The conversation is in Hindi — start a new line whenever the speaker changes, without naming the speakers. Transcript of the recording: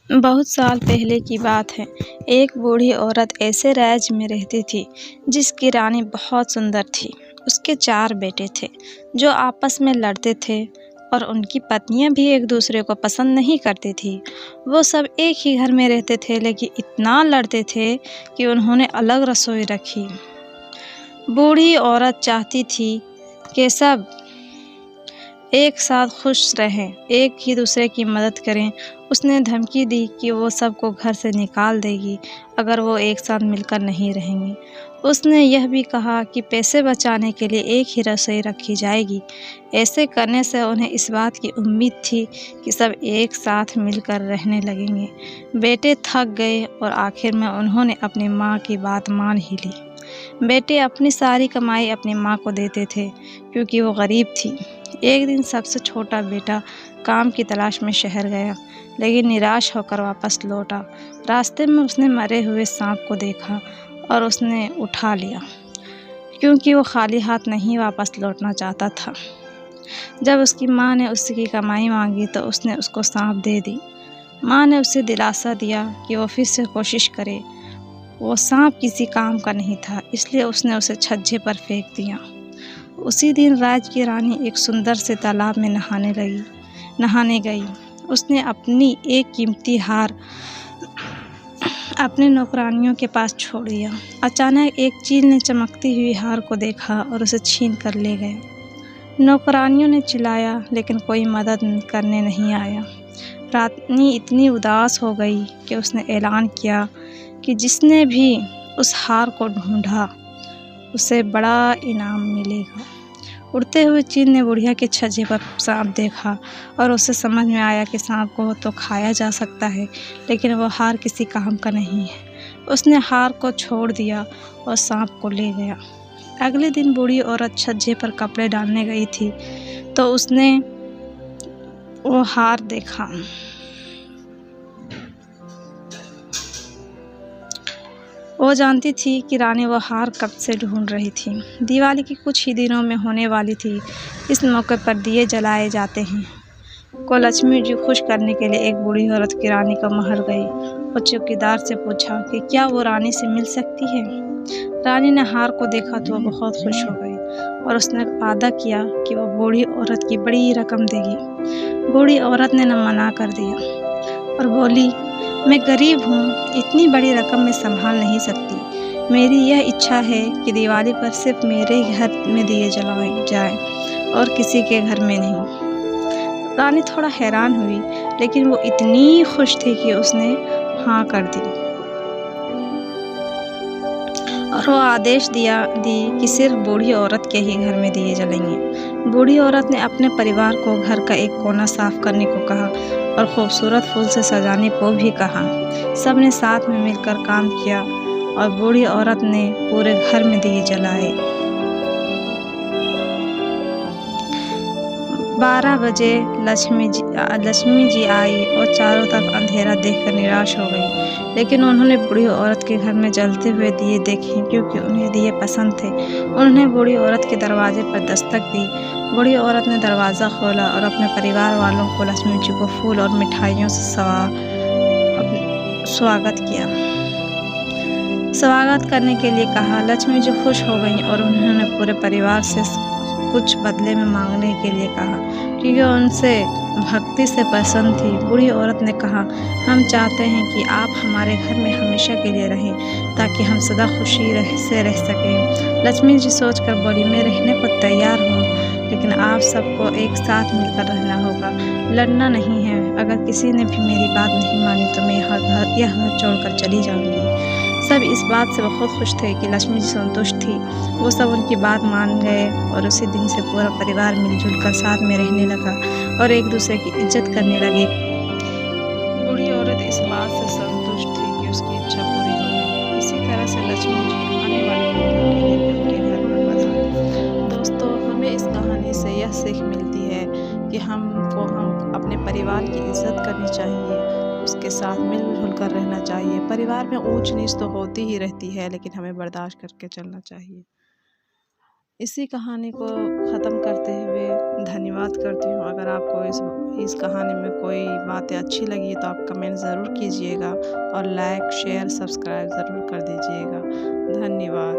बहुत साल पहले की बात है। एक बूढ़ी औरत ऐसे राज्य में रहती थी जिसकी रानी बहुत सुंदर थी। उसके 4 बेटे थे जो आपस में लड़ते थे और उनकी पत्नियां भी एक दूसरे को पसंद नहीं करती थी। वो सब एक ही घर में रहते थे लेकिन इतना लड़ते थे कि उन्होंने अलग रसोई रखी। बूढ़ी औरत चाहती थी कि सब एक साथ खुश रहें, एक ही दूसरे की मदद करें। उसने धमकी दी कि वो सबको घर से निकाल देगी अगर वो एक साथ मिलकर नहीं रहेंगे। उसने यह भी कहा कि पैसे बचाने के लिए एक ही रसोई रखी जाएगी। ऐसे करने से उन्हें इस बात की उम्मीद थी कि सब एक साथ मिलकर रहने लगेंगे। बेटे थक गए और आखिर में उन्होंने अपनी माँ की बात मान ही ली। बेटे अपनी सारी कमाई अपनी माँ को देते थे क्योंकि वो गरीब थी। एक दिन सबसे छोटा बेटा काम की तलाश में शहर गया लेकिन निराश होकर वापस लौटा। रास्ते में उसने मरे हुए सांप को देखा और उसने उठा लिया क्योंकि वो खाली हाथ नहीं वापस लौटना चाहता था। जब उसकी माँ ने उसकी कमाई मांगी तो उसने उसको सांप दे दी। माँ ने उसे दिलासा दिया कि वो फिर से कोशिश करे। वो सांप किसी काम का नहीं था इसलिए उसने उसे छज्जे पर फेंक दिया। उसी दिन राज्य की रानी एक सुंदर से तालाब में नहाने गई। उसने अपनी एक कीमती हार अपने नौकरानियों के पास छोड़ दिया। अचानक एक चील ने चमकती हुई हार को देखा और उसे छीन कर ले गया। नौकरानियों ने चिल्लाया लेकिन कोई मदद करने नहीं आया। रानी इतनी उदास हो गई कि उसने ऐलान किया कि जिसने भी उस हार को ढूंढा उसे बड़ा इनाम मिलेगा। उड़ते हुए चील ने बुढ़िया के छज्जे पर सांप देखा और उसे समझ में आया कि सांप को तो खाया जा सकता है लेकिन वो हार किसी काम का नहीं है। उसने हार को छोड़ दिया और सांप को ले गया। अगले दिन बूढ़ी औरत छज्जे पर कपड़े डालने गई थी तो उसने वो हार देखा। वो जानती थी कि रानी वो हार कब से ढूंढ रही थी। दिवाली की कुछ ही दिनों में होने वाली थी। इस मौके पर दिए जलाए जाते हैं। को लक्ष्मी जी खुश करने के लिए एक बूढ़ी औरत की रानी का महल गई। वो चौकीदार से पूछा कि क्या वो रानी से मिल सकती है। रानी ने हार को देखा तो वो बहुत खुश हो गई और उसने वादा किया कि वो बूढ़ी औरत की बड़ी रकम देगी। बूढ़ी औरत ने न मना कर दिया और बोली, मैं गरीब हूँ, इतनी बड़ी रकम मैं संभाल नहीं सकती। मेरी यह इच्छा है कि दिवाली पर सिर्फ मेरे घर में दिए जलाए जाएं और किसी के घर में नहीं। रानी थोड़ा हैरान हुई लेकिन वो इतनी खुश थी कि उसने हाँ कर दी और वो आदेश दी कि सिर्फ बूढ़ी औरत के ही घर में दिए जलेंगे। बूढ़ी औरत ने अपने परिवार को घर का एक कोना साफ करने को कहा और खूबसूरत फूल से सजाने को भी कहा। सब ने साथ में मिलकर काम किया और बूढ़ी औरत ने पूरे घर में दिए जलाए। 12 बजे लक्ष्मी जी आई और चारों तरफ अंधेरा देखकर निराश हो गई लेकिन उन्होंने बूढ़ी औरत के घर में जलते हुए दिए देखे क्योंकि उन्हें दिए पसंद थे। उन्होंने बूढ़ी औरत के दरवाजे पर दस्तक दी। बूढ़ी औरत ने दरवाज़ा खोला और अपने परिवार वालों को लक्ष्मी जी को फूल और मिठाइयों से स्वागत किया। स्वागत करने के लिए कहा। लक्ष्मी जी खुश हो गईं और उन्होंने पूरे परिवार से कुछ बदले में मांगने के लिए कहा क्योंकि उनसे भक्ति से पसंद थी। बूढ़ी औरत ने कहा, हम चाहते हैं कि आप हमारे घर में हमेशा के लिए रहें ताकि हम सदा खुशी से रह सकें। लक्ष्मी जी सोचकर बोली, मैं रहने को तैयार हूँ लेकिन आप सबको एक साथ मिलकर रहना होगा, लड़ना नहीं है। अगर किसी ने भी मेरी बात नहीं मानी तो मैं यह घर छोड़कर चली जाऊँगी। सब इस बात से बहुत खुश थे कि लक्ष्मी जी संतुष्ट थी। वो सब उनकी बात मान गए और उसी दिन से पूरा परिवार मिलजुल कर साथ में रहने लगा और एक दूसरे की इज्जत करने लगे। बूढ़ी औरत इस बात से संतुष्ट थी कि उसकी इच्छा पूरी हो गई। इसी तरह से लक्ष्मी जी आने वाले लोगों के लिए भी उनके घर में पधारी। दोस्तों, हमें इस कहानी से यह सीख मिलती है कि हम अपने परिवार की इज्जत करनी चाहिए, उसके साथ मिलजुल कर रहना चाहिए। परिवार में ऊंच नीच तो होती ही रहती है लेकिन हमें बर्दाश्त करके चलना चाहिए। इसी कहानी को ख़त्म करते हुए धन्यवाद करती हूँ। अगर आपको इस कहानी में कोई बातें अच्छी लगी तो आप कमेंट ज़रूर कीजिएगा और लाइक शेयर सब्सक्राइब ज़रूर कर दीजिएगा। धन्यवाद।